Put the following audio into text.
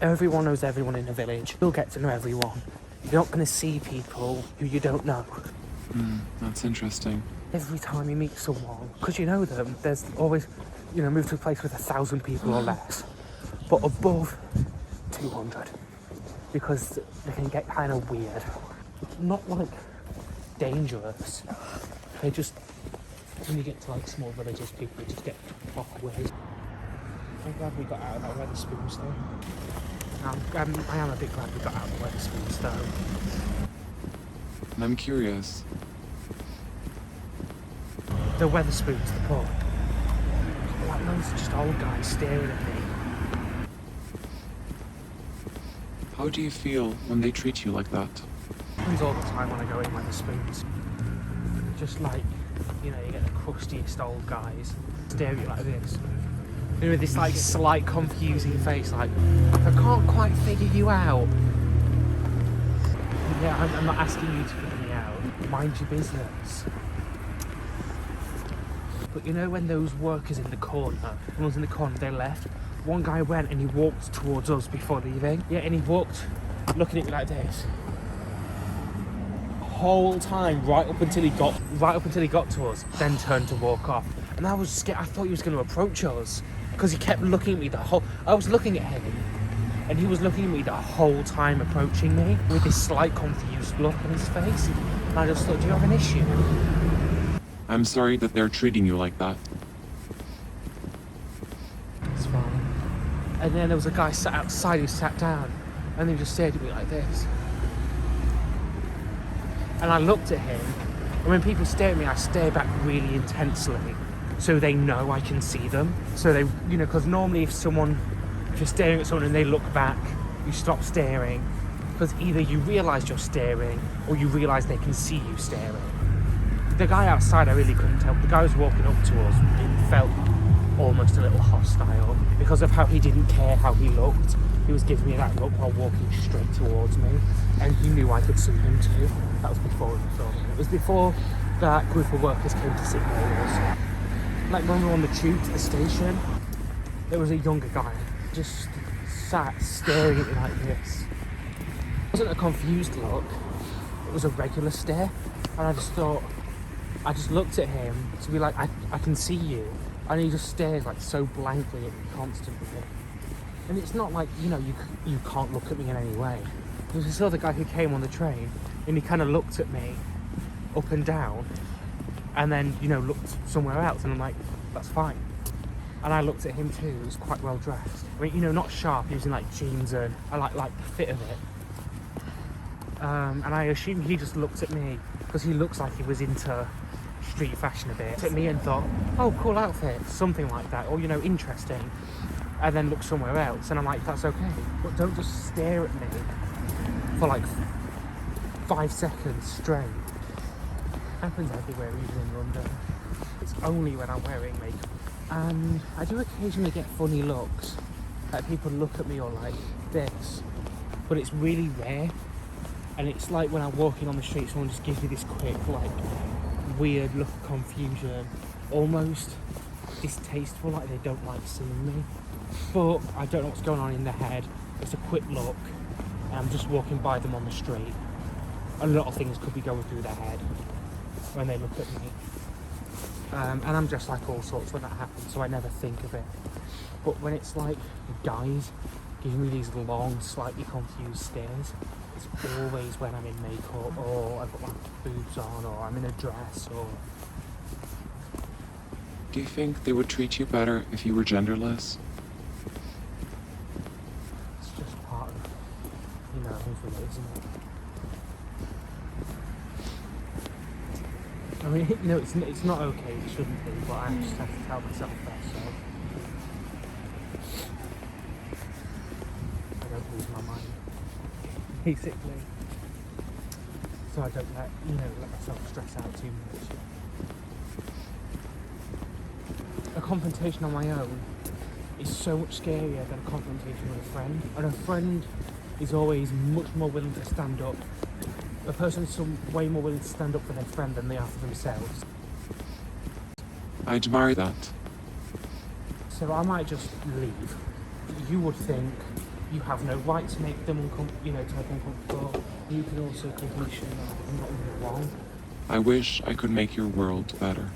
Everyone knows everyone in the village. You'll get to know everyone. You're not going to see people who you don't know. That's interesting. Every time you meet someone, because you know them, there's always, move to a place with 1,000 people or less. But above 200. Because they can get kind of weird. Not like dangerous. They just, when you get to like small villages, people just get proper weird. I'm glad we got out of that Wetherspoons though. I am a bit glad we got out of the Wetherspoons though. And I'm curious. The Wetherspoons, the pub. Like those just old guys staring at me. How do you feel when they treat you like that? Happens all the time when I go in Wetherspoons. Just like, you get the crustiest old guys stare at you like this. With this like slight confusing face, like, I can't quite figure you out. Yeah, I'm not asking you to figure me out. Mind your business. But when those workers in the corner, the ones in the corner, they left. One guy went and he walked towards us before leaving. Yeah, and he walked looking at me like this. Whole time, right up until he got to us, then turned to walk off. And I was scared. I thought he was going to approach us because he kept looking at me I was looking at him and he was looking at me the whole time, approaching me with this slight confused look on his face. And I just thought, do you have an issue? I'm sorry that they're treating you like that. It's fine. And then there was a guy sat outside who sat down and he just stared at me like this. And I looked at him, and when people stare at me, I stare back really intensely, so they know I can see them. So they, because normally if you're staring at someone and they look back, you stop staring, because either you realise you're staring, or you realise they can see you staring. The guy outside, I really couldn't tell. The guy was walking up to us, it felt almost a little hostile, because of how he didn't care how he looked. He was giving me that look while walking straight towards me, and he knew I could see him too. That was before he saw me. It was before that group of workers came to sit near us. Like when we were on the tube to the station, there was a younger guy just sat staring at me like this. It wasn't a confused look, it was a regular stare, and I just looked at him to be like, I can see you, and he just stares like so blankly at me constantly. And it's not like, you can't look at me in any way. There was this other guy who came on the train, and he kind of looked at me up and down, and then, looked somewhere else, and I'm like, that's fine. And I looked at him too. He was quite well dressed. I mean, not sharp, he was in like jeans, and I like the fit of it. And I assume he just looked at me, because he looks like he was into street fashion a bit. Looked at me and thought, oh, cool outfit, something like that, or, interesting. And then look somewhere else, and I'm like, that's okay, but don't just stare at me for like 5 seconds straight. It happens everywhere, even in London. It's only when I'm wearing makeup. And I do occasionally get funny looks, like people look at me or like this, but it's really rare. And it's like when I'm walking on the street, someone just gives me this quick, like, weird look of confusion, almost distasteful, like they don't like seeing me. But I don't know what's going on in their head. It's a quick look, and I'm just walking by them on the street. A lot of things could be going through their head when they look at me. And I'm just like all sorts when that happens, so I never think of it. But when it's like guys giving me these long, slightly confused stares, it's always when I'm in makeup, or I've got my boobs on, or I'm in a dress, or... Do you think they would treat you better if you were genderless? It's just part of, who it is, isn't it? I mean, it's not okay, it shouldn't be, but I just have to tell myself that, so I don't lose my mind, basically. So I don't let myself stress out too much. A confrontation on my own is so much scarier than a confrontation with a friend. And a friend is always much more willing to stand up. A person is way more willing to stand up for their friend than they are for themselves. I admire that. So I might just leave. You would think you have no right to make them to make them uncomfortable. You can also condition that I'm not even wrong. I wish I could make your world better.